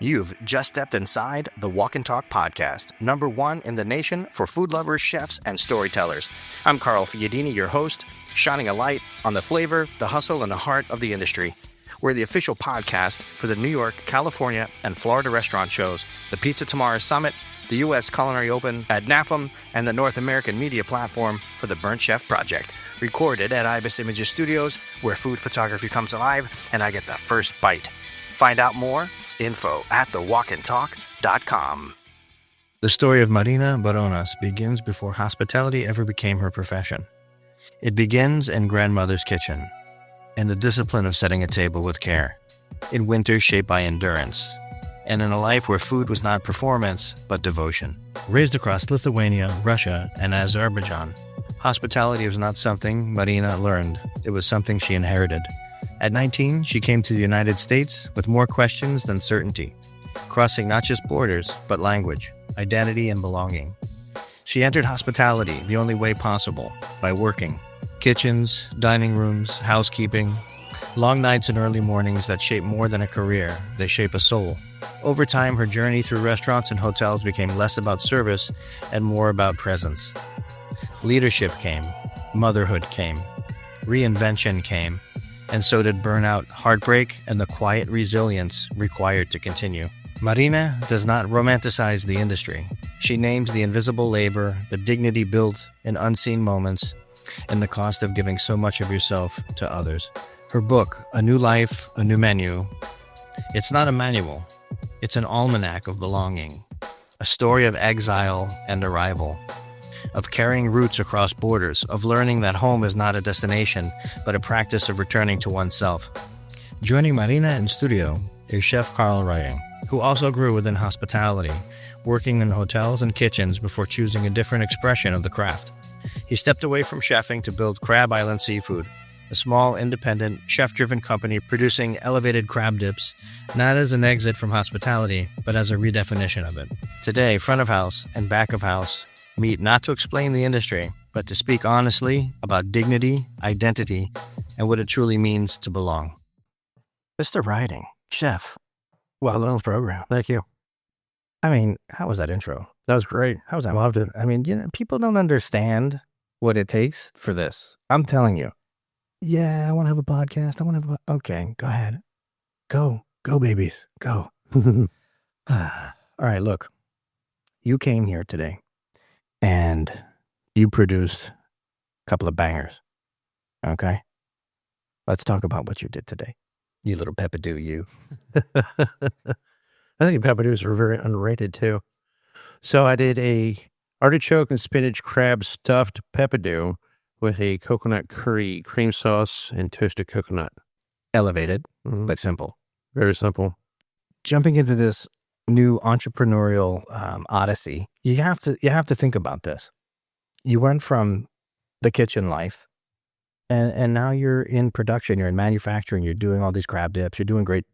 You've just stepped inside the Walk and Talk podcast, #1 in the nation for food lovers, chefs, and storytellers. I'm Carl Fiadini, your host, shining a light on the flavor, the hustle, and the heart of the industry. We're the official podcast for the New York, California, and Florida restaurant shows, the Pizza Tomorrow Summit, the U.S. Culinary Open at NAFM, and the North American media platform for the Burnt Chef Project. Recorded at Ibis Images Studios, where food photography comes alive, and I get the first bite. Find out more, info at thewalkandtalk.com. The story of Marina Baronas begins before hospitality ever became her profession. It begins in grandmother's kitchen, in the discipline of setting a table with care, in winter shaped by endurance, and in a life where food was not performance, but devotion. Raised across Lithuania, Russia, and Azerbaijan, hospitality was not something Marina learned. It was something she inherited. At 19, she came to the United States with more questions than certainty, crossing not just borders, but language, identity, and belonging. She entered hospitality the only way possible, by working. Kitchens, dining rooms, housekeeping, long nights and early mornings that shape more than a career, they shape a soul. Over time, her journey through restaurants and hotels became less about service and more about presence. Leadership came, motherhood came, reinvention came, and so did burnout, heartbreak, and the quiet resilience required to continue. Marina does not romanticize the industry. She names the invisible labor, the dignity built in unseen moments, and the cost of giving so much of yourself to others. Her book, A New Life, A New Menu, it's not a manual. It's an almanac of belonging, a story of exile and arrival, of carrying roots across borders, of learning that home is not a destination, but a practice of returning to oneself. Joining Marina in studio is Chef Carl Writing, who also grew within hospitality, working in hotels and kitchens before choosing a different expression of the craft. He stepped away from chefing to build Crab Island Seafood, a small, independent, chef-driven company producing elevated crab dips, not as an exit from hospitality, but as a redefinition of it. Today, front of house and back of house meet not to explain the industry, but to speak honestly about dignity, identity, and what it truly means to belong. Mr. Writing, chef, well done on the program. Thank you. I mean, how was that intro? That was great. How was that? Loved it. I mean, people don't understand what it takes for this. I'm telling you. Yeah, I want to have a podcast. Okay, go ahead. Go, babies, go. All right, look, you came here today and you produced a couple of bangers. Okay? Let's talk about what you did today. You little peppadoo, you. I think peppadoos are very underrated too. So I did a artichoke and spinach crab stuffed peppadoo with a coconut curry, cream sauce, and toasted coconut. Elevated, but simple. Very simple. Jumping into this new entrepreneurial odyssey, you have to think about this. You went from the kitchen life, and now you're in production. You're in manufacturing. You're doing all these crab dips. You're doing great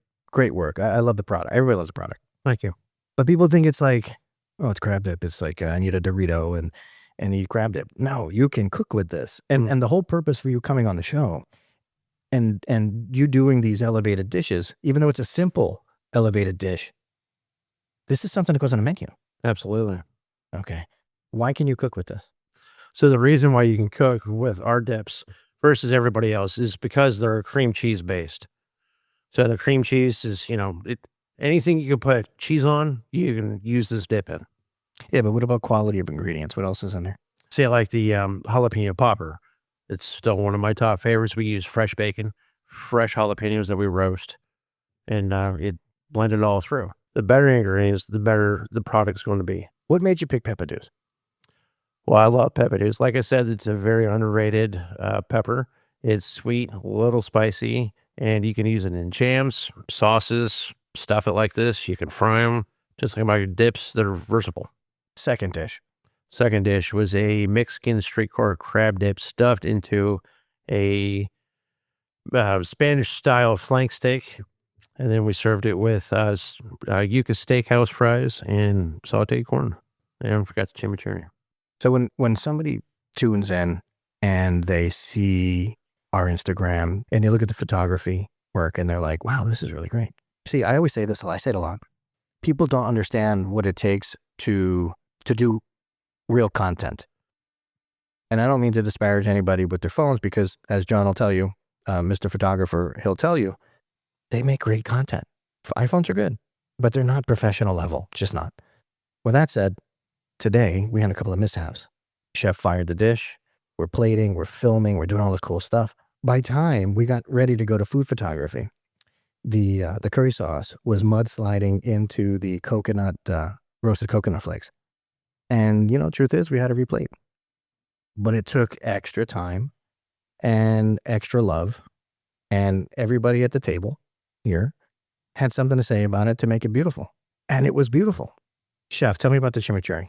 work. I love the product. Everybody loves the product. Thank you. But people think it's like, oh, it's crab dip. It's like I need a Dorito and eat crab dip. No, you can cook with this. And the whole purpose for you coming on the show and you doing these elevated dishes, even though it's a simple elevated dish, this is something that goes on a menu. Absolutely. Okay. Why can you cook with this? So the reason why you can cook with our dips versus everybody else is because they're cream cheese based. So the cream cheese is, anything you can put cheese on, you can use this dip in. Yeah, but what about quality of ingredients? What else is in there? Say like the jalapeno popper. It's still one of my top favorites. We use fresh bacon, fresh jalapenos that we roast, and it blended all through. The better ingredients, the better the product's going to be. What made you pick peppadoos? Well, I love peppadoos. Like I said, it's a very underrated pepper. It's sweet, a little spicy, and you can use it in jams, sauces, stuff it like this. You can fry them, just like my dips that are versatile. Second dish. Second dish was a Mexican streetcar crab dip stuffed into a Spanish-style flank steak. And then we served it with Yucca steakhouse fries and sauteed corn. And I forgot the chimichurri. So when somebody tunes in and they see our Instagram and they look at the photography work and they're like, wow, this is really great. See, I always say this, I say it a lot. people don't understand what it takes to do real content. And I don't mean to disparage anybody with their phones, because as John will tell you, Mr. Photographer, he'll tell you, they make great content. iPhones are good, but they're not professional level, just not. With that said, today we had a couple of mishaps. Chef fired the dish, we're plating, we're filming, we're doing all this cool stuff. By time we got ready to go to food photography, the curry sauce was mudsliding into the roasted coconut flakes. And, truth is, we had to replate. But it took extra time and extra love, and everybody at the table here had something to say about it to make it beautiful. And it was beautiful. Chef, tell me about the chimichurri.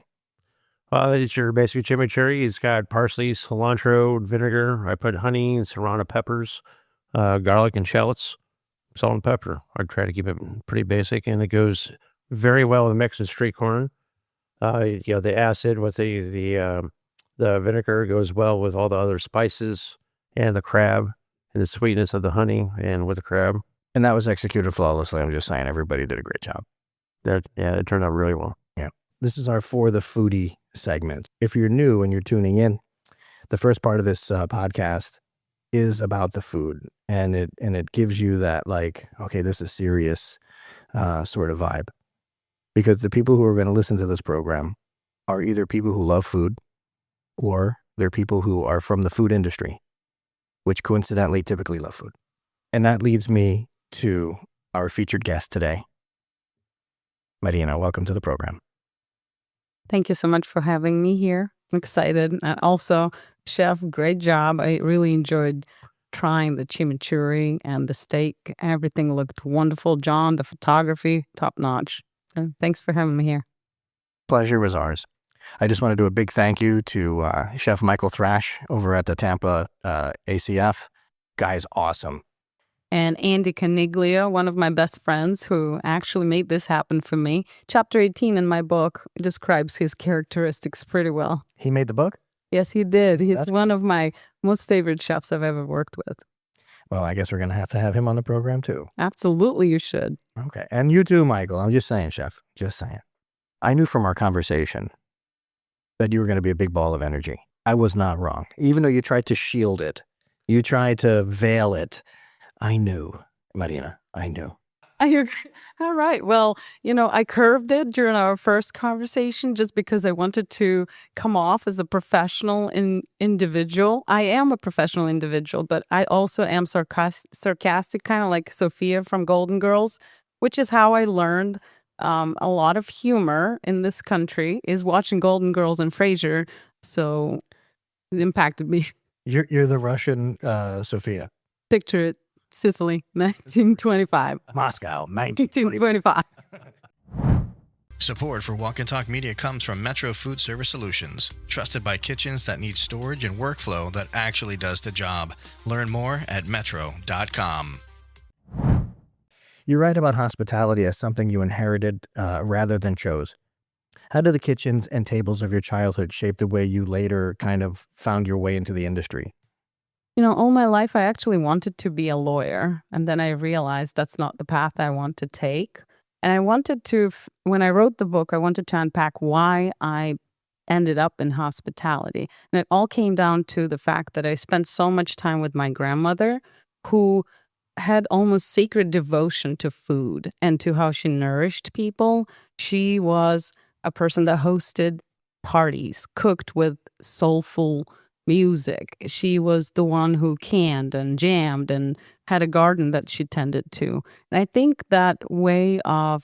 It's your basic chimichurri. It's got parsley, cilantro, vinegar. I put honey and serrano peppers, garlic and shallots, salt and pepper. I try to keep it pretty basic, and it goes very well with mixed and street corn. The acid with the vinegar goes well with all the other spices and the crab and the sweetness of the honey and with the crab. And that was executed flawlessly. I'm just saying, everybody did a great job. It turned out really well. Yeah. This is our For the Foodie segment. If you're new and you're tuning in, the first part of this podcast is about the food, and it gives you that, like, okay, this is serious sort of vibe. Because the people who are going to listen to this program are either people who love food, or they're people who are from the food industry, which coincidentally typically love food. And that leads me to our featured guest today. Marina, welcome to the program. Thank you so much for having me here. I'm excited. And also, Chef, great job. I really enjoyed trying the chimichurri and the steak. Everything looked wonderful. John, the photography, top notch. Thanks for having me here. Pleasure was ours. I just want to do a big thank you to Chef Michael Thrash over at the Tampa ACF. Guy's awesome. And Andy Caniglia, one of my best friends who actually made this happen for me. Chapter 18 in my book describes his characteristics pretty well. He made the book? Yes, he did. He's one of my most favorite chefs I've ever worked with. Well, I guess we're going to have him on the program too. Absolutely, you should. Okay. And you too, Michael. I'm just saying, Chef. Just saying. I knew from our conversation that you were going to be a big ball of energy. I was not wrong. Even though you tried to shield it, you tried to veil it, I knew, Marina, I knew. All right. Well, I curved it during our first conversation just because I wanted to come off as a professional individual. I am a professional individual, but I also am sarcastic, kind of like Sophia from Golden Girls, which is how I learned a lot of humor in this country is watching Golden Girls and Frasier. So it impacted me. You're the Russian Sophia. Picture it. Sicily, 1925. Moscow, 1925. Support for Walk and Talk Media comes from Metro Food Service Solutions, trusted by kitchens that need storage and workflow that actually does the job. Learn more at metro.com. You write about hospitality as something you inherited rather than chose. How did the kitchens and tables of your childhood shape the way you later kind of found your way into the industry? All my life, I actually wanted to be a lawyer. And then I realized that's not the path I want to take. And I wanted to, when I wrote the book, I wanted to unpack why I ended up in hospitality. And it all came down to the fact that I spent so much time with my grandmother, who had almost sacred devotion to food and to how she nourished people. She was a person that hosted parties, cooked with soulful music. She was the one who canned and jammed and had a garden that she tended to. And I think that way of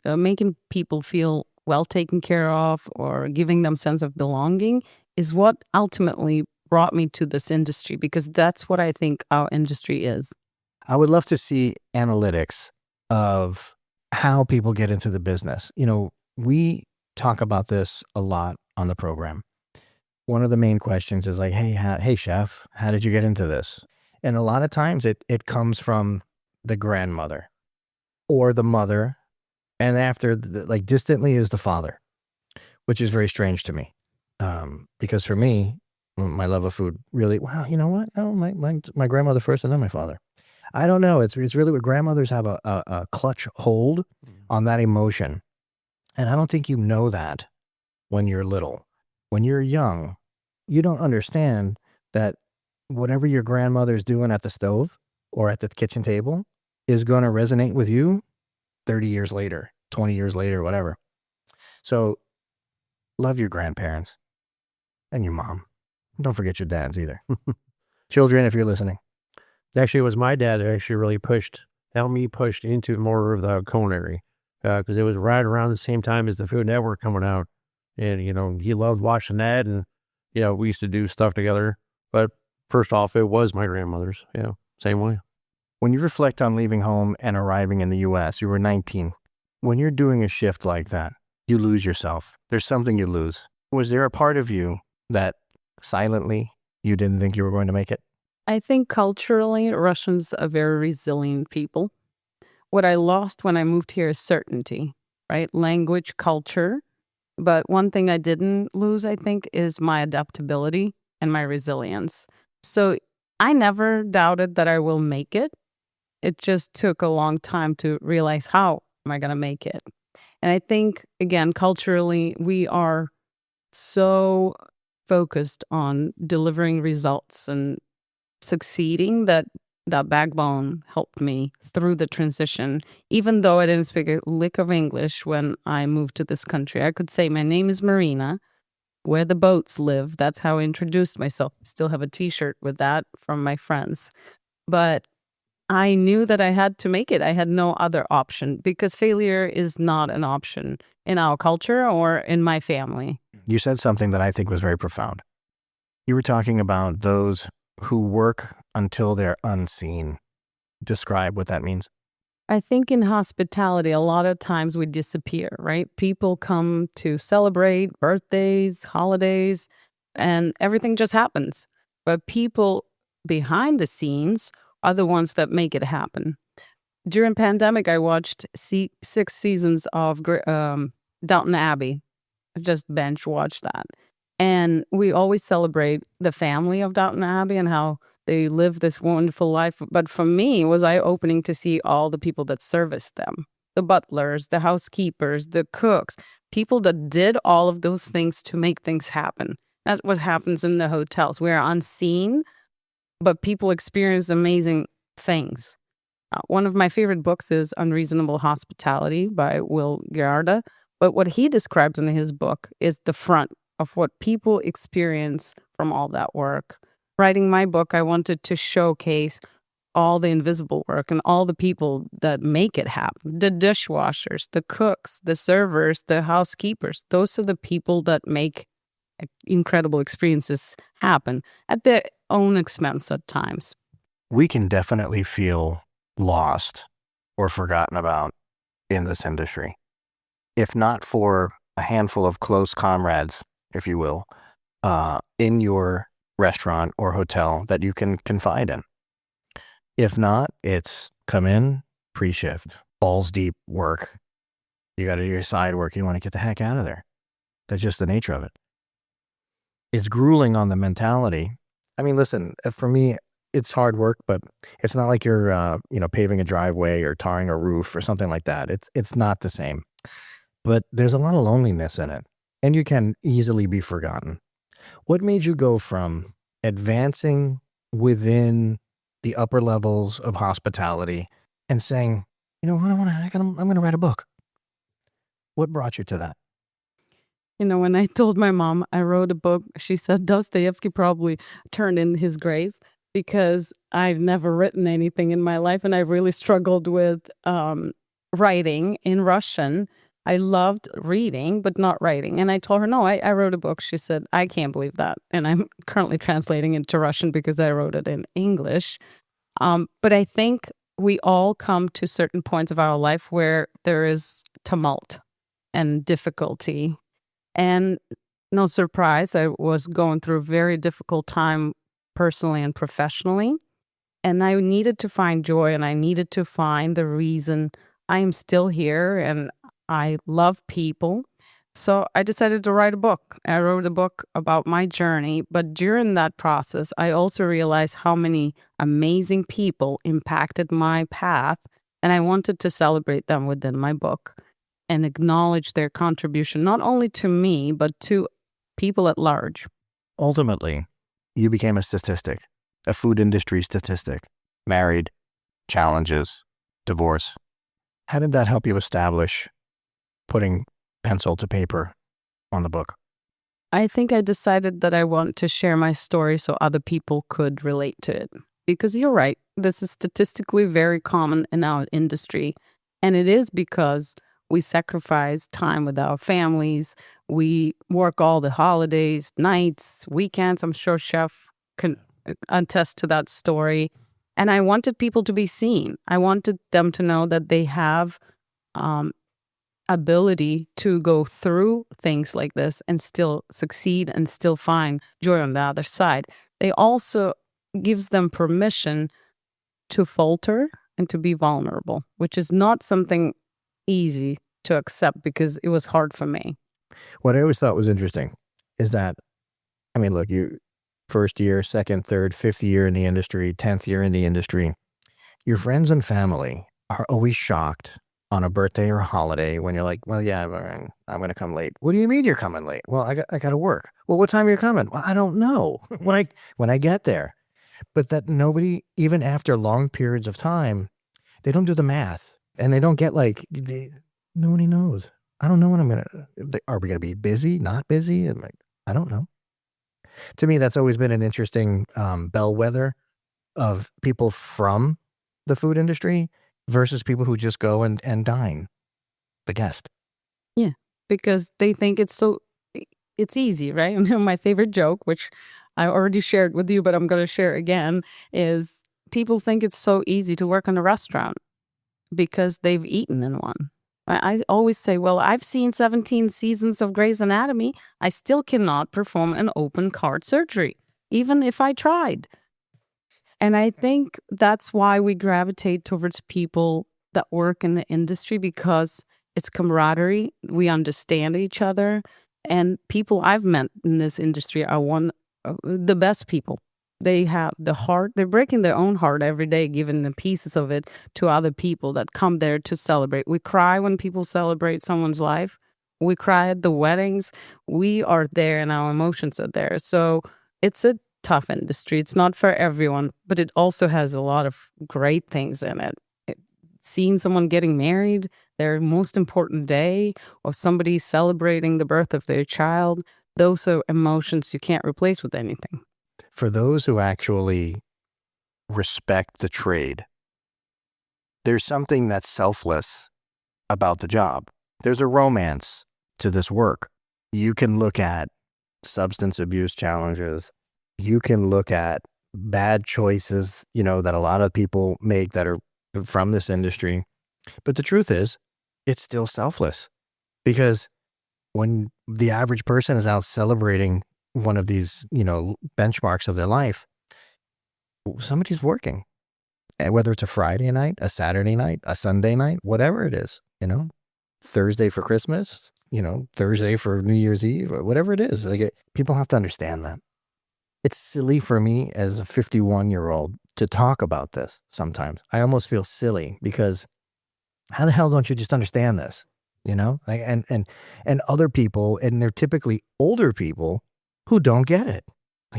making people feel well taken care of or giving them sense of belonging is what ultimately brought me to this industry, because that's what I think our industry is. I would love to see analytics of how people get into the business. We talk about this a lot on the program. One of the main questions is like, hey, chef, how did you get into this? And a lot of times it comes from the grandmother or the mother, and after, distantly is the father, which is very strange to me. Because for me, my love of food really, wow, you know what? No, my grandmother first and then my father. I don't know. It's really what grandmothers have a clutch hold on that emotion. And I don't think you know that when you're little. When you're young, you don't understand that whatever your grandmother's doing at the stove or at the kitchen table is going to resonate with you 30 years later, 20 years later, whatever. So love your grandparents and your mom. Don't forget your dads either. Children, if you're listening. Actually, it was my dad that actually really helped me push into more of the culinary, because it was right around the same time as the Food Network coming out. And, he loved watching that. And, we used to do stuff together. But first off, it was my grandmother's. Yeah, same way. When you reflect on leaving home and arriving in the U.S., you were 19. When you're doing a shift like that, you lose yourself. There's something you lose. Was there a part of you that silently you didn't think you were going to make it? I think culturally, Russians are very resilient people. What I lost when I moved here is certainty, right? Language, culture. But one thing I didn't lose, I think, is my adaptability and my resilience. So I never doubted that I will make it. It just took a long time to realize, how am I going to make it? And I think, again, culturally, we are so focused on delivering results and succeeding that backbone helped me through the transition. Even though I didn't speak a lick of English when I moved to this country, I could say, my name is Marina, where the boats live. That's how I introduced myself. I still have a t-shirt with that from my friends. But I knew that I had to make it. I had no other option, because failure is not an option in our culture or in my family. You said something that I think was very profound. You were talking about those who work until they're unseen. Describe what that means. I think in hospitality, a lot of times we disappear, right? People come to celebrate birthdays, holidays, and everything just happens. But people behind the scenes are the ones that make it happen. During pandemic, I watched 6 seasons of Downton Abbey. I just binge watched that. And we always celebrate the family of Downton Abbey and how they live this wonderful life. But for me, it was eye-opening to see all the people that serviced them. The butlers, the housekeepers, the cooks, people that did all of those things to make things happen. That's what happens in the hotels. We're unseen, but people experience amazing things. One of my favorite books is Unreasonable Hospitality by Will Gerda. But what he describes in his book is the front of what people experience from all that work. Writing my book, I wanted to showcase all the invisible work and all the people that make it happen. The dishwashers, the cooks, the servers, the housekeepers. Those are the people that make incredible experiences happen at their own expense at times. We can definitely feel lost or forgotten about in this industry. If not for a handful of close comrades, if you will, in your restaurant or hotel that you can confide in. If not, it's come in, pre-shift, balls deep work. You got to do your side work. You want to get the heck out of there. That's just the nature of it. It's grueling on the mentality. I mean, listen, for me, it's hard work, but it's not like you're, paving a driveway or tarring a roof or something like that. It's not the same. But there's a lot of loneliness in it, and you can easily be forgotten. What made you go from advancing within the upper levels of hospitality and saying, you know what, I'm going to write a book? What brought you to that? When I told my mom I wrote a book, she said Dostoevsky probably turned in his grave, because I've never written anything in my life, and I really struggled with writing in Russian. I loved reading, but not writing. And I told her, no, I wrote a book. She said, I can't believe that. And I'm currently translating into Russian because I wrote it in English. But I think we all come to certain points of our life where there is tumult and difficulty. And no surprise, I was going through a very difficult time personally and professionally. And I needed to find joy, and I needed to find the reason I am still here, and I love people. So I decided to write a book. I wrote a book about my journey, but during that process, I also realized how many amazing people impacted my path And I wanted to celebrate them within my book and acknowledge their contribution, not only to me, but to people at large. Ultimately, you became a statistic, a food industry statistic. Married, challenges, divorce. How did that help you establish putting pencil to paper on the book? I think I decided that I want to share my story so other people could relate to it. Because you're right, this is statistically very common in our industry. And it is because we sacrifice time with our families. We work all the holidays, nights, weekends. I'm sure Chef can attest to that story. And I wanted people to be seen. I wanted them to know that they have ability to go through things like this and still succeed and still find joy on the other side. They also gives them permission to falter and to be vulnerable, which is not something easy to accept because it was hard for me. What I always thought was interesting is that, I mean, look, you first year, second, third, fifth year in the industry, 10th year in the industry, your friends and family are always shocked on a birthday or a holiday when you're like, well, yeah, I'm going to come late. What do you mean you're coming late? Well, I got to work. Well, what time are you coming? Well, I don't know when I get there. But that nobody, even after long periods of time, they don't do the math and they don't get nobody knows. I don't know when are we going to be busy, not busy? I'm like, I don't know. To me, that's always been an interesting bellwether of people from the food industry versus people who just go and dine the guest. Yeah, because they think it's easy, right? My favorite joke, which I already shared with you, but I'm going to share again, is people think it's so easy to work in a restaurant because they've eaten in one. I always say, well, I've seen 17 seasons of Grey's Anatomy. I still cannot perform an open heart surgery, even if I tried. And I think that's why we gravitate towards people that work in the industry, because it's camaraderie. We understand each other. And people I've met in this industry are one of the best people. They have the heart. They're breaking their own heart every day, giving the pieces of it to other people that come there to celebrate. We cry when people celebrate someone's life. We cry at the weddings. We are there and our emotions are there. So it's a tough industry. It's not for everyone, but it also has a lot of great things in it. Seeing someone getting married, their most important day, or somebody celebrating the birth of their child, those are emotions you can't replace with anything. For those who actually respect the trade, there's something that's selfless about the job. There's a romance to this work. You can look at substance abuse challenges. You can look at bad choices, that a lot of people make that are from this industry. But the truth is, it's still selfless, because when the average person is out celebrating one of these, benchmarks of their life, somebody's working. And whether it's a Friday night, a Saturday night, a Sunday night, whatever it is, Thursday for Christmas, Thursday for New Year's Eve, or whatever it is. People have to understand that. It's silly for me as a 51-year-old to talk about this sometimes. I almost feel silly because how the hell don't you just understand this? And other people, and they're typically older people who don't get it.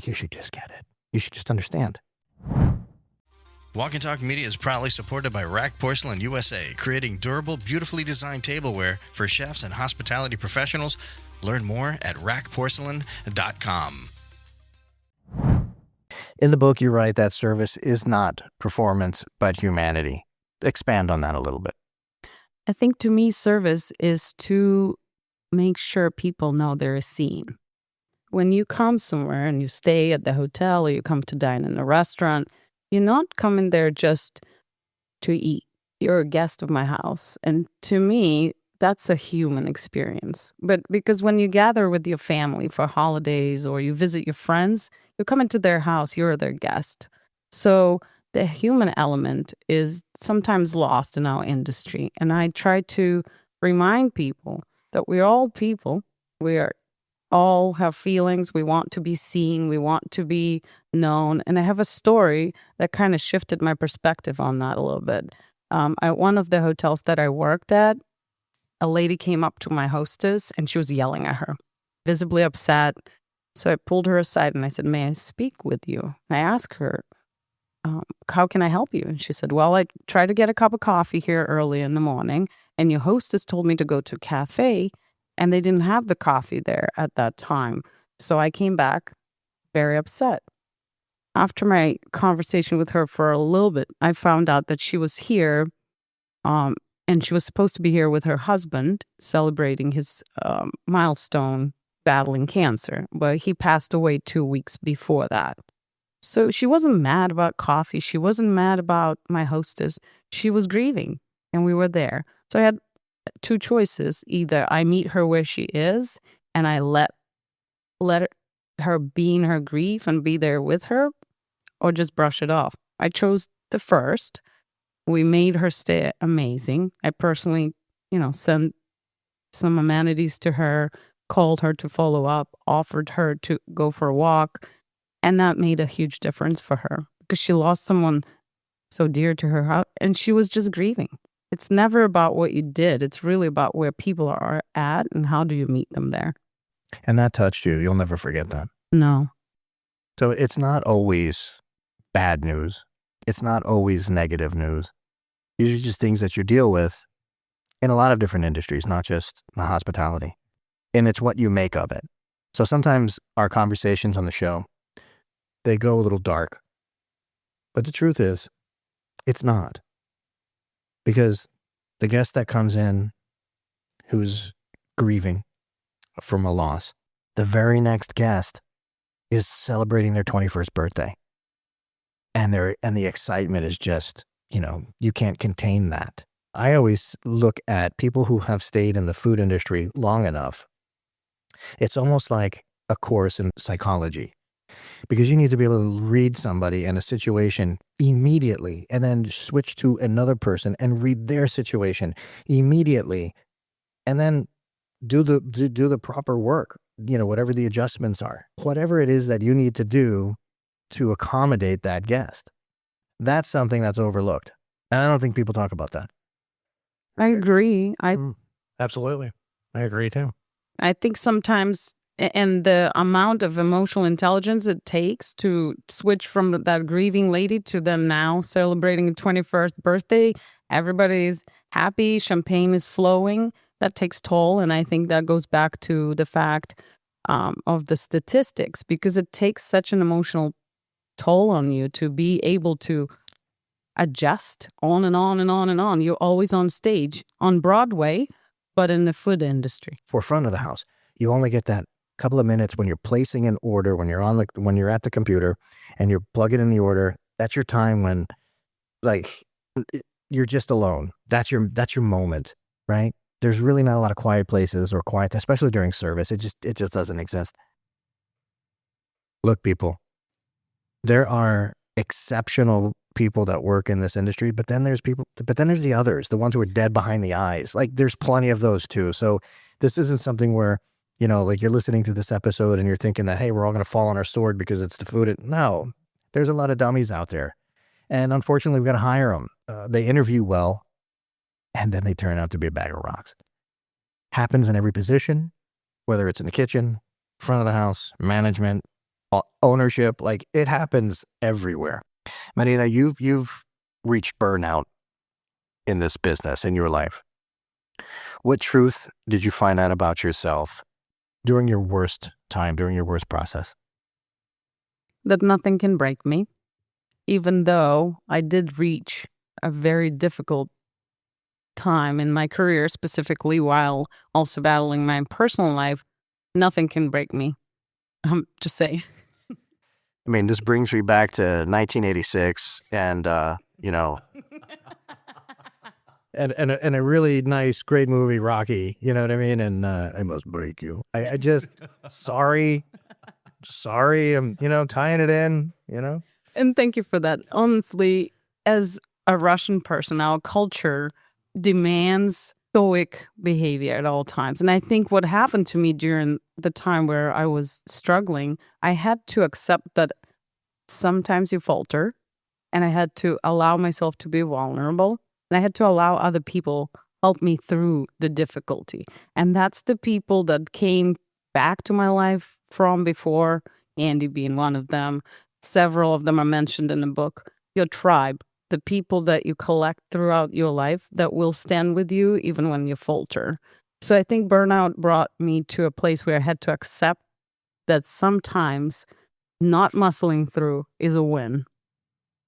You should just get it. You should just understand. Walk and Talk Media is proudly supported by Rack Porcelain USA, creating durable, beautifully designed tableware for chefs and hospitality professionals. Learn more at rackporcelain.com. In the book, you write that service is not performance, but humanity. Expand on that a little bit. I think to me, service is to make sure people know they're seen. When you come somewhere and you stay at the hotel or you come to dine in a restaurant, you're not coming there just to eat. You're a guest of my house. And to me, that's a human experience. But because when you gather with your family for holidays or you visit your friends, you come into their house, you're their guest. So the human element is sometimes lost in our industry. And I try to remind people that we're all people. We all have feelings. We want to be seen. We want to be known. And I have a story that kind of shifted my perspective on that a little bit. At one of the hotels that I worked at, a lady came up to my hostess and she was yelling at her, visibly upset. So I pulled her aside and I said, "May I speak with you?" I asked her, "How can I help you?" And she said, "Well, I tried to get a cup of coffee here early in the morning, and your hostess told me to go to a cafe, and they didn't have the coffee there at that time. So I came back very upset." After my conversation with her for a little bit, I found out that she was here, and she was supposed to be here with her husband celebrating his milestone battling cancer, but he passed away 2 weeks before that. So she wasn't mad about coffee. She wasn't mad about my hostess. She was grieving, and we were there. So I had two choices. Either I meet her where she is and I let her be in her grief and be there with her, or just brush it off. I chose the first. We made her stay amazing. I personally, sent some amenities to her, called her to follow up, offered her to go for a walk. And that made a huge difference for her because she lost someone so dear to her, and she was just grieving. It's never about what you did. It's really about where people are at and how do you meet them there. And that touched you. You'll never forget that. No. So it's not always bad news. It's not always negative news. These are just things that you deal with in a lot of different industries, not just the hospitality. And it's what you make of it. So sometimes our conversations on the show, they go a little dark. But the truth is, it's not. Because the guest that comes in who's grieving from a loss, the very next guest is celebrating their 21st birthday. And the excitement is just, you can't contain that. I always look at people who have stayed in the food industry long enough. It's almost like a course in psychology. Because you need to be able to read somebody in a situation immediately and then switch to another person and read their situation immediately and then do the proper work, whatever the adjustments are, whatever it is that you need to do to accommodate that guest. That's something that's overlooked. And I don't think people talk about that. I agree. Absolutely. I agree too. I think sometimes, and the amount of emotional intelligence it takes to switch from that grieving lady to them now celebrating a 21st birthday, everybody's happy, champagne is flowing. That takes toll. And I think that goes back to the fact of the statistics, because it takes such an emotional toll on you to be able to adjust on and on and on and on. You're always on stage on Broadway, but in the food industry. For front of the house, you only get that couple of minutes when you're placing an order, when you're at the computer and you're plugging in the order. That's your time when, you're just alone. That's your moment, right? There's really not a lot of quiet places or quiet, especially during service. It just doesn't exist. Look, people, there are exceptional people that work in this industry, but then there's the others, the ones who are dead behind the eyes. There's plenty of those too. So this isn't something where, you're listening to this episode and you're thinking that, hey, we're all going to fall on our sword because it's the food. No, there's a lot of dummies out there. And unfortunately, we've got to hire them. They interview well, and then they turn out to be a bag of rocks. Happens in every position, whether it's in the kitchen, front of the house, management, ownership. It happens everywhere. Marina, you've reached burnout in this business, in your life. What truth did you find out about yourself during your worst time, during your worst process? That nothing can break me, even though I did reach a very difficult time in my career, specifically while also battling my personal life. Nothing can break me. Just say. I mean, this brings me back to 1986 and, and a really nice, great movie, Rocky, you know what I mean? And I must break you. I just, sorry, I'm, tying it in, And thank you for that. Honestly, as a Russian person, our culture demands stoic behavior at all times. And I think what happened to me during the time where I was struggling, I had to accept that sometimes you falter, and I had to allow myself to be vulnerable. And I had to allow other people help me through the difficulty. And that's the people that came back to my life from before, Andy being one of them. Several of them are mentioned in the book. Your tribe, the people that you collect throughout your life that will stand with you even when you falter. So I think burnout brought me to a place where I had to accept that sometimes not muscling through is a win,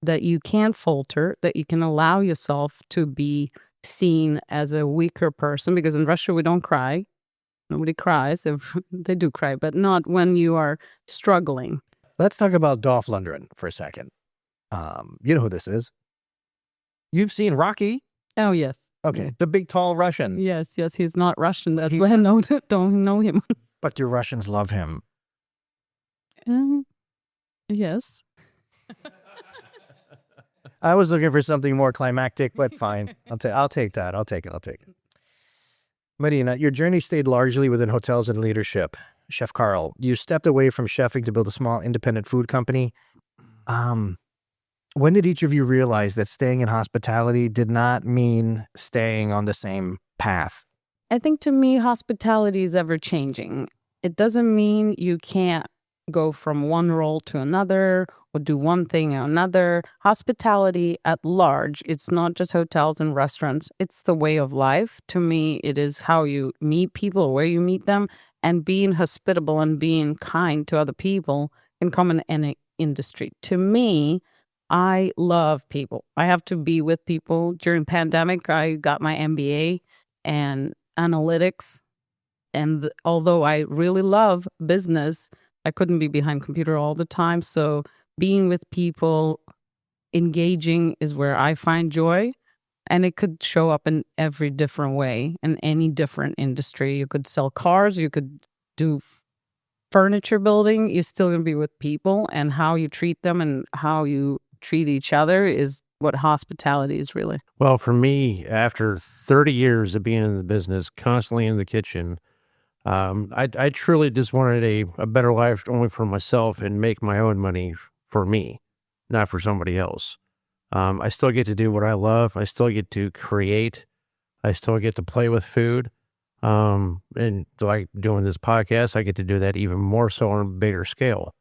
that you can't falter, that you can allow yourself to be seen as a weaker person, because in Russia we don't cry. Nobody cries. If they do cry, but not when you are struggling. Let's talk about Dolph Lundgren for a second. You know who this is. You've seen Rocky. Oh, yes. Okay, the big, tall Russian. Yes, he's not Russian. That's why I don't know him. But your Russians love him. Yes. I was looking for something more climactic, but fine. I'll take that. I'll take it. Marina, your journey stayed largely within hotels and leadership. Chef Carl, you stepped away from chefing to build a small independent food company. When did each of you realize that staying in hospitality did not mean staying on the same path? I think to me, hospitality is ever changing. It doesn't mean you can't go from one role to another or do one thing or another. Hospitality at large, it's not just hotels and restaurants. It's the way of life. To me, it is how you meet people, where you meet them, and being hospitable and being kind to other people can come in any industry. To me, I love people. I have to be with people. During pandemic, I got my MBA and analytics. And although I really love business, I couldn't be behind computer all the time. So being with people, engaging is where I find joy. And it could show up in every different way, in any different industry. You could sell cars, you could do furniture building. You're still going to be with people, and how you treat them and how you treat each other is what hospitality is really. Well, for me, after 30 years of being in the business, constantly in the kitchen, I truly just wanted a better life only for myself and make my own money for me, not for somebody else. I still get to do what I love. I still get to create. I still get to play with food. And like doing this podcast, I get to do that even more so on a bigger scale.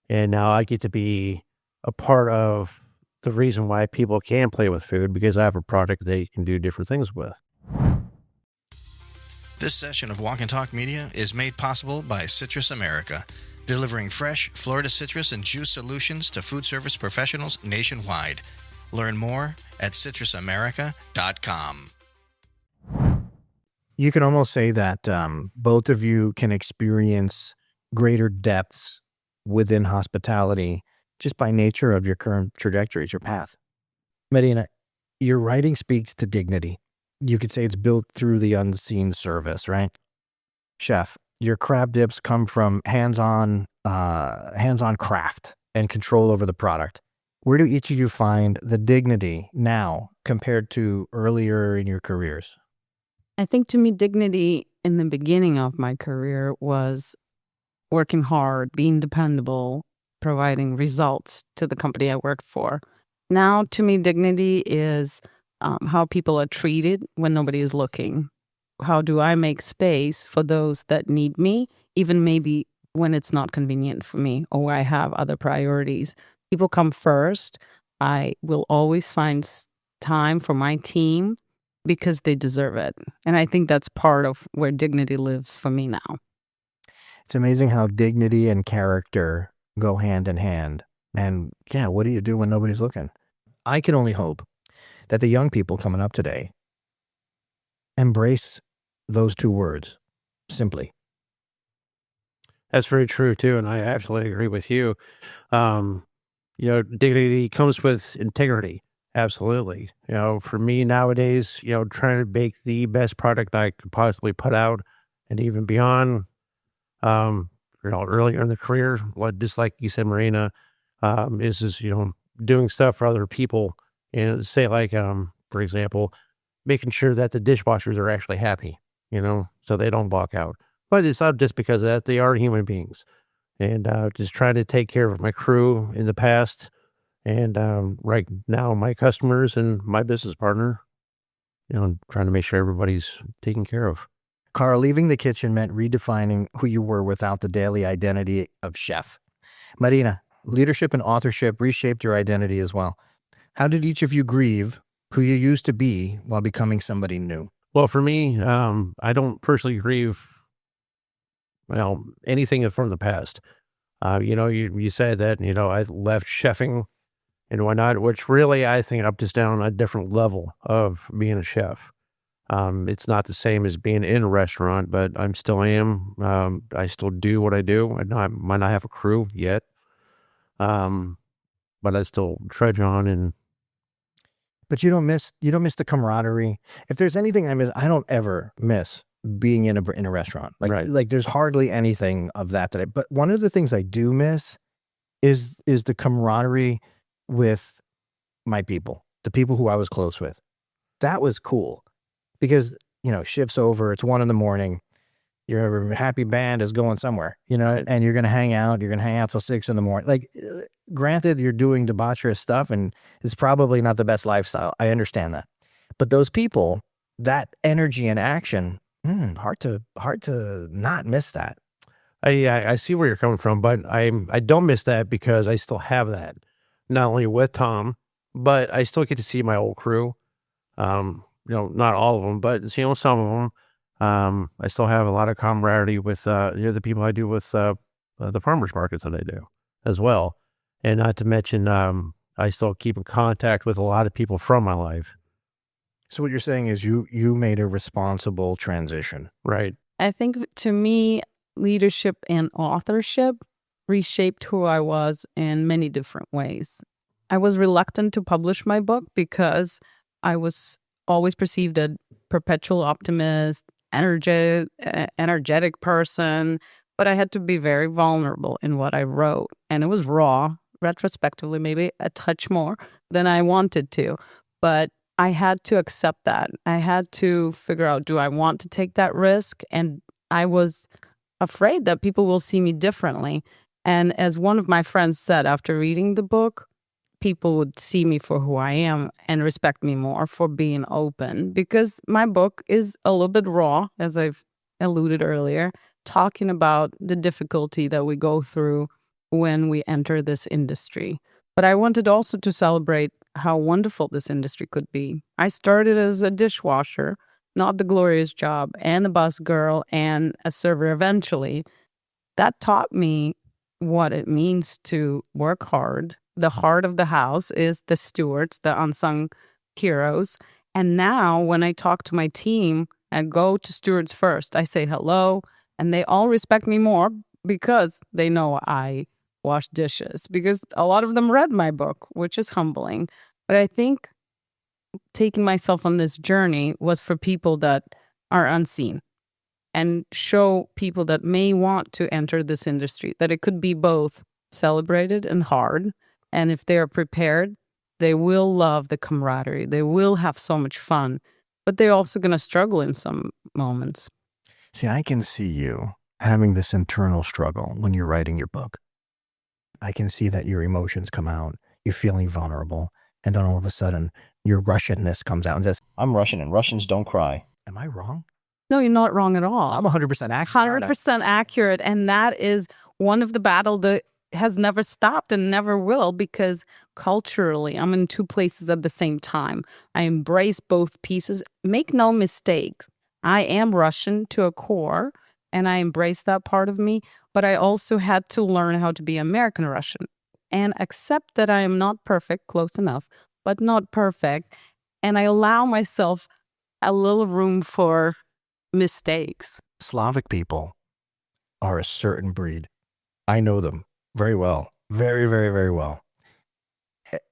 And now I get to be a part of the reason why people can play with food, because I have a product they can do different things with. This session of Walk and Talk Media is made possible by Citrus America, delivering fresh Florida citrus and juice solutions to food service professionals nationwide. Learn more at citrusamerica.com. You can almost say that both of you can experience greater depths within hospitality just by nature of your current trajectories, your path. Marina, your writing speaks to dignity. You could say it's built through the unseen service, right? Chef, your crab dips come from hands-on craft and control over the product. Where do each of you find the dignity now compared to earlier in your careers? I think to me, dignity in the beginning of my career was working hard, being dependable, providing results to the company I worked for. Now, to me, dignity is how people are treated when nobody is looking. How do I make space for those that need me, even maybe when it's not convenient for me or where I have other priorities? People come first. I will always find time for my team because they deserve it. And I think that's part of where dignity lives for me now. It's amazing how dignity and character go hand in hand. And yeah, what do you do when nobody's looking? I can only hope that the young people coming up today embrace those two words simply. That's very true too, and I absolutely agree with you. Dignity comes with integrity. Absolutely. For me nowadays, trying to make the best product I could possibly put out and even beyond, earlier in the career, just like you said, Marina, is doing stuff for other people, and say like, for example, making sure that the dishwashers are actually happy, so they don't walk out. But it's not just because of that, they are human beings. And just trying to take care of my crew in the past, and right now my customers and my business partner. trying to make sure everybody's taken care of. Carl, leaving the kitchen meant redefining who you were without the daily identity of chef. Marina, leadership and authorship reshaped your identity as well. How did each of you grieve who you used to be while becoming somebody new? Well, for me, I don't personally grieve, anything from the past. You said that, I left chefing and whatnot, which really I think I'm just down on a different level of being a chef. It's not the same as being in a restaurant, but I still am. I still do what I do. I might not have a crew yet, but I still trudge on. And But you don't miss the camaraderie. If there's anything I miss, I don't ever miss being in a restaurant. Right. Like there's hardly anything of that but one of the things I do miss is the camaraderie with my people, the people who I was close with. That was cool because, shift's over, it's 1 a.m. Your happy band is going somewhere, and you're going to hang out. You're going to hang out till 6 a.m. Like, granted, you're doing debaucherous stuff and it's probably not the best lifestyle. I understand that. But those people, that energy and action, hard to not miss that. I see where you're coming from, but I don't miss that because I still have that, not only with Tom, but I still get to see my old crew. Not all of them, but some of them. I still have a lot of camaraderie with the people I do with the farmers markets that I do as well, and not to mention I still keep in contact with a lot of people from my life. So what you're saying is you made a responsible transition, right? I think to me, leadership and authorship reshaped who I was in many different ways. I was reluctant to publish my book because I was always perceived as perpetual optimist, energetic person, but I had to be very vulnerable in what I wrote. And it was raw, retrospectively, maybe a touch more than I wanted to. But I had to accept that. I had to figure out, do I want to take that risk? And I was afraid that people will see me differently. And as one of my friends said after reading the book, people would see me for who I am and respect me more for being open, because my book is a little bit raw, as I've alluded earlier, talking about the difficulty that we go through when we enter this industry. But I wanted also to celebrate how wonderful this industry could be. I started as a dishwasher, not the glorious job, and a bus girl and a server eventually. That taught me what it means to work hard. The heart of the house is the stewards, the unsung heroes. And now when I talk to my team and go to stewards first, I say hello, and they all respect me more because they know I wash dishes, because a lot of them read my book, which is humbling. But I think taking myself on this journey was for people that are unseen, and show people that may want to enter this industry that it could be both celebrated and hard. And if they are prepared, they will love the camaraderie. They will have so much fun, but they're also going to struggle in some moments. See, I can see you having this internal struggle when you're writing your book. I can see that your emotions come out, you're feeling vulnerable, and then all of a sudden your Russianness comes out and says, I'm Russian and Russians don't cry. Am I wrong? No, you're not wrong at all. I'm 100% accurate. 100% accurate. And that is one of the battle that has never stopped and never will, because culturally, I'm in two places at the same time. I embrace both pieces. Make no mistake, I am Russian to a core, and I embrace that part of me. But I also had to learn how to be American Russian and accept that I am not perfect, close enough, but not perfect. And I allow myself a little room for mistakes. Slavic people are a certain breed. I know them very well. Very, very, very well.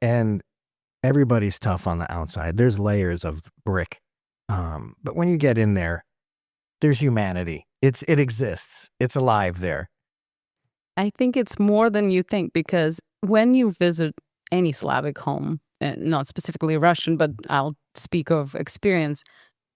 And everybody's tough on the outside. There's layers of brick. But when you get in there, there's humanity. It exists. It's alive there. I think it's more than you think, because when you visit any Slavic home, not specifically Russian, but I'll speak of experience,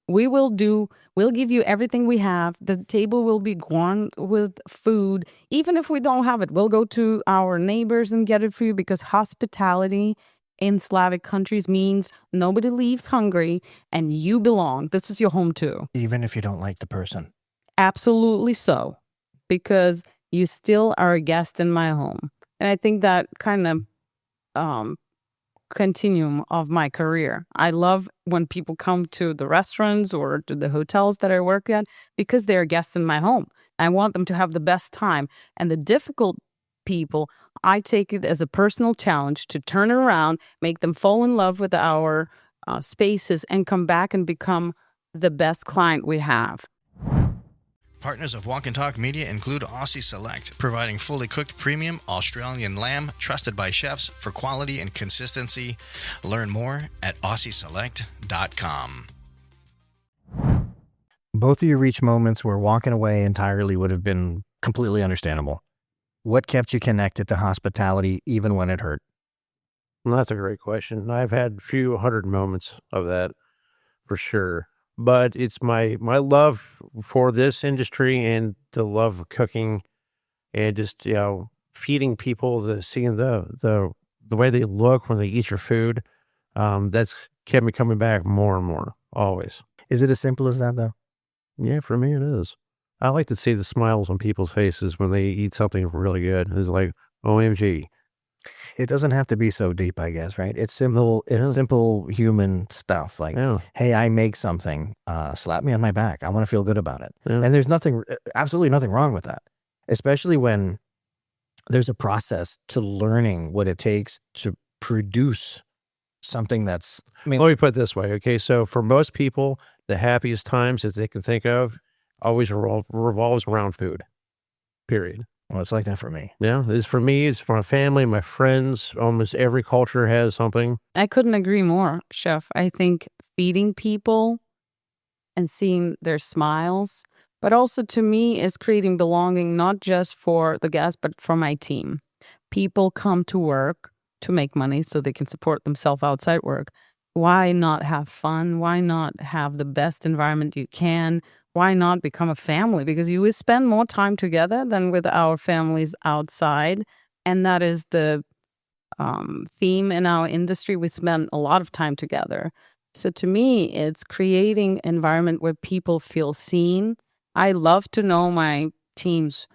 we'll give you everything we have. The table will be gone with food. Even if we don't have it, we'll go to our neighbors and get it for you, because hospitality in Slavic countries means nobody leaves hungry and you belong. This is your home too. Even if you don't like the person. Absolutely so, because you still are a guest in my home. And I think that kind of continuum of my career. I love when people come to the restaurants or to the hotels that I work at because they're guests in my home. I want them to have the best time. And the difficult people, I take it as a personal challenge to turn around, make them fall in love with our spaces, and come back and become the best client we have. Partners of Walk and Talk Media include Aussie Select, providing fully cooked premium Australian lamb trusted by chefs for quality and consistency. Learn more at AussieSelect.com. Both of you reached moments where walking away entirely would have been completely understandable. What kept you connected to hospitality even when it hurt? Well, that's a great question. I've had a few hundred moments of that for sure. But it's my love for this industry and the love of cooking and just, feeding people, seeing the way they look when they eat your food. That's kept me coming back more and more, always. Is it as simple as that, though? Yeah, for me it is. I like to see the smiles on people's faces when they eat something really good. It's like, OMG. It doesn't have to be so deep, I guess, right? It's simple human stuff. Like, hey, I make something, slap me on my back. I want to feel good about it. Yeah. And there's absolutely nothing wrong with that, especially when there's a process to learning what it takes to produce something that's... let me put it this way, okay? So for most people, the happiest times that they can think of always revolves around food, period. Well, it's like that for me. Yeah, it's for me. It's for my family, my friends. Almost every culture has something. I couldn't agree more, Chef. I think feeding people and seeing their smiles, but also to me is creating belonging, not just for the guests, but for my team. People come to work to make money so they can support themselves outside work. Why not have fun? Why not have the best environment you can? Why not become a family? Because you will spend more time together than with our families outside. And that is the theme in our industry. We spend a lot of time together. So to me, it's creating an environment where people feel seen. I love to know my team's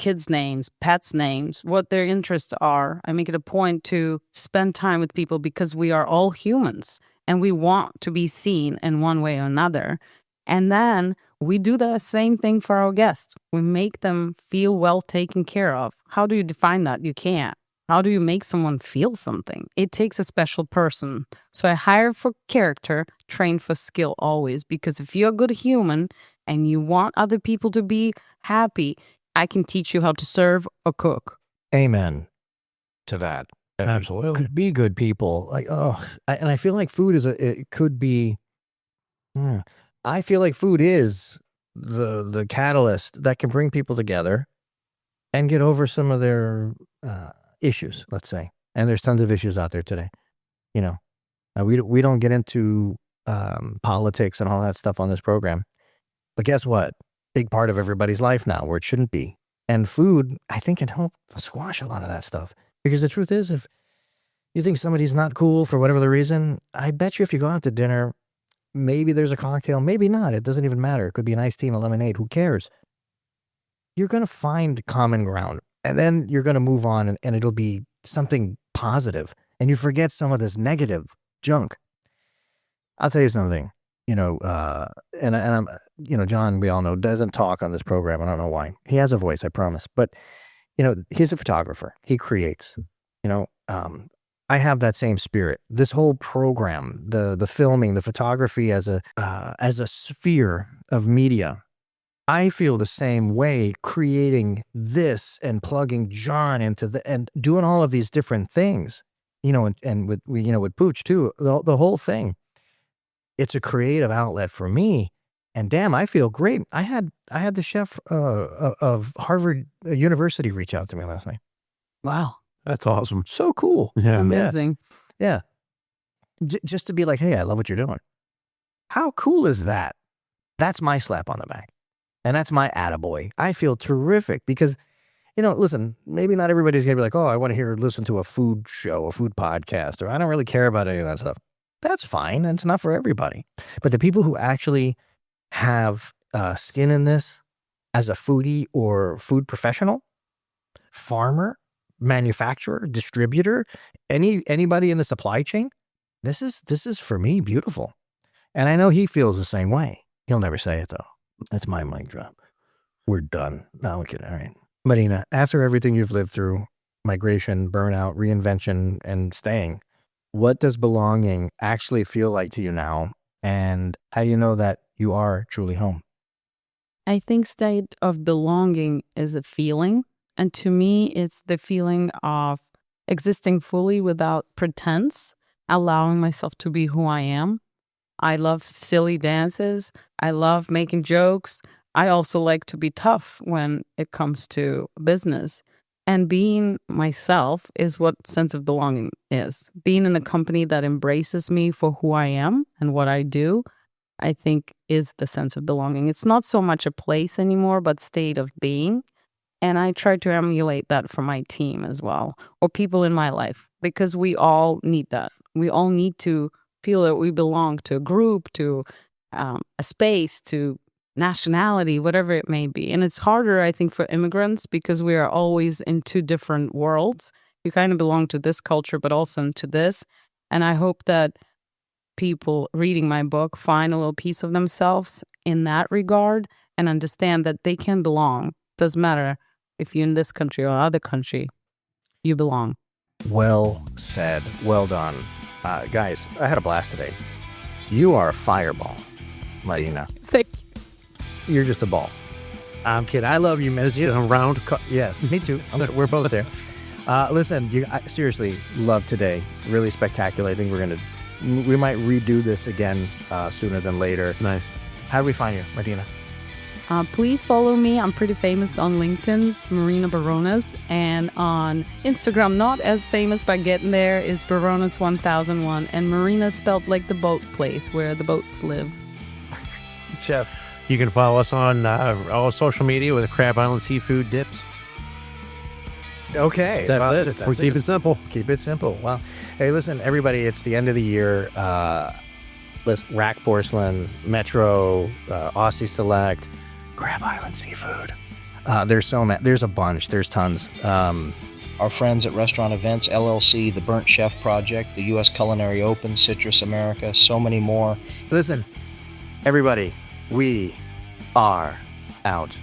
kids' names, pets' names, what their interests are. I make it a point to spend time with people because we are all humans and we want to be seen in one way or another. And then we do the same thing for our guests. We make them feel well taken care of. How do you define that? You can't. How do you make someone feel something? It takes a special person. So I hire for character, train for skill always. Because if you're a good human and you want other people to be happy, I can teach you how to serve or cook. Amen to that. Absolutely. Could be good people. Like, and I feel like food it could be... I feel like food is the catalyst that can bring people together and get over some of their issues, let's say. And there's tons of issues out there today. We don't get into politics and all that stuff on this program. But guess what? Big part of everybody's life now where it shouldn't be. And food, I think, can help squash a lot of that stuff. Because the truth is, if you think somebody's not cool for whatever the reason, I bet you if you go out to dinner... maybe there's a cocktail, maybe not. It doesn't even matter. It could be an iced tea and a lemonade. Who cares? You're going to find common ground. And then you're going to move on and it'll be something positive. And you forget some of this negative junk. I'll tell you something, and I'm, John, we all know, doesn't talk on this program. I don't know why. He has a voice, I promise. But, he's a photographer. He creates, I have that same spirit. This whole program, the filming, the photography as a sphere of media, I feel the same way. Creating this and plugging John into and doing all of these different things, and with Pooch too, the whole thing. It's a creative outlet for me, and damn, I feel great. I had the chef of Harvard University reach out to me last night. Wow. That's awesome. So cool. Yeah. Amazing. Yeah. Just to be like, hey, I love what you're doing. How cool is that? That's my slap on the back. And that's my attaboy. I feel terrific because listen, maybe not everybody's going to be like, oh, I want to listen to a food show, a food podcast, or I don't really care about any of that stuff. That's fine. And it's not for everybody. But the people who actually have skin in this as a foodie or food professional, farmer, manufacturer, distributor, anybody in the supply chain, this is for me beautiful. And I know he feels the same way. He'll never say it though. That's my mic drop. We're done. No, we're kidding. All right. Marina, after everything you've lived through, migration, burnout, reinvention, and staying, what does belonging actually feel like to you now? And how do you know that you are truly home? I think state of belonging is a feeling. And to me, it's the feeling of existing fully without pretense, allowing myself to be who I am. I love silly dances. I love making jokes. I also like to be tough when it comes to business. And being myself is what sense of belonging is. Being in a company that embraces me for who I am and what I do, I think is the sense of belonging. It's not so much a place anymore, but state of being. And I try to emulate that for my team as well, or people in my life, because we all need that. We all need to feel that we belong to a group, to a space, to nationality, whatever it may be. And it's harder, I think, for immigrants because we are always in two different worlds. You kind of belong to this culture, but also into this. And I hope that people reading my book find a little piece of themselves in that regard and understand that they can belong. Doesn't matter if you're in this country or other country, you belong. Well said. Well done. Guys, I had a blast today. You are a fireball, Marina. Thank you. You're just a ball. I'm kidding. I love you, man. It's a round. Yes, me too. We're both there. Listen, I seriously love today. Really spectacular. I think we might redo this again sooner than later. Nice. How do we find you, Marina? Please follow me. I'm pretty famous on LinkedIn, Marina Baronas, and on Instagram, not as famous, but getting there, is Baronas 1001, and Marina spelled like the boat place where the boats live. Chef. You can follow us on all social media with Crab Island Seafood Dips. Okay. That's it. We keep it simple. Keep it simple. Well, hey, listen, everybody, it's the end of the year. Let's Rack Porcelain, Metro, Aussie Select, Crab Island Seafood. There's a bunch. There's tons. Our friends at Restaurant Events, LLC, The Burnt Chef Project, the U.S. Culinary Open, Citrus America, so many more. Listen, everybody, we are out.